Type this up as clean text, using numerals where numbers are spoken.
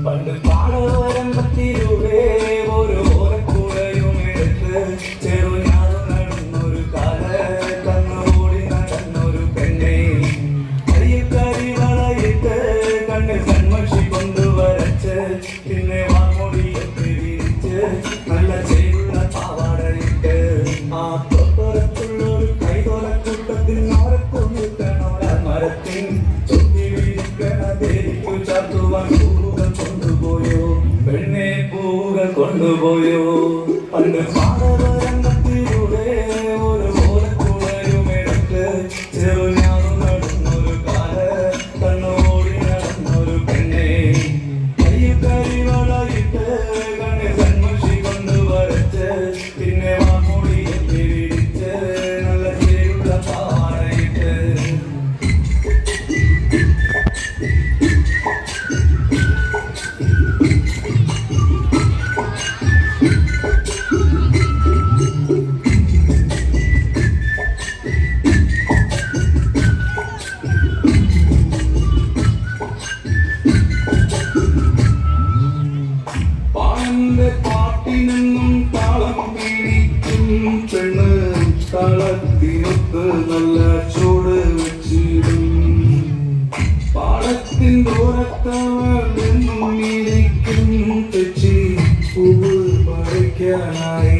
പണ്ട് പാടവരമ്പത്തിലൂടെ ഒരു ഓരക്കുടയും എടുത്ത് ചെറുഞാറു നടന്നൊരു കാല കണ്ണോടി നടന്നൊരു പെണ്ണെ കയ്യിൽ കരിവളയിട്ട് കണ്ണിൽ കൺമഷി കൊണ്ടുവരച്ച് പിന്നെ വാമൊടിയൊക്കെ വിരിച്ച് നല്ല ചേരുള്ള പാവാടയിട്ട് ആ തൊട്ടൊരത്തുള്ളൊരു കൈതൊലക്കൂട്ടത്തിൽ നോരക്കൊണ്ടിട്ടണോര മരത്തിൻ ചൊത്തി വിരിക്കണ ദേവിക്കു ചാത്തുവാൻ പൂവുകൾ കൊണ്ടുപോയോ പെണ്ണെ പൂവുകൾ കൊണ്ടുപോയോ പണ്ട് പാടവരമ്പത്തിലൂടെ ഒരു ഓലക്കുടയും എടുത്ത് ചെറുഞാറു നടന്നൊരു കാല കണ്ണോടി നടന്നൊരു പെണ്ണെ കയ്യിൽ കരിവളയിട്ട് കണ്ണിൽ കൺമഷി കൊണ്ടുവരച്ച് പിന്നെ വാമൊടിയൊക്കെ വിരിച്ച് നല്ല ചേരുള്ള പാവാടയിട്ട് പാടന്റെ പാട്ടിനെന്നും താളം പിടിക്കും പെണ്ണ് താളത്തിനൊത്ത് നല്ല ചൂട് വെച്ചിടും പാടത്തിൻ ദൂരത്തവൾ എന്നും ഇരിക്കും തെച്ചി പൂവ് പറിക്കാനായി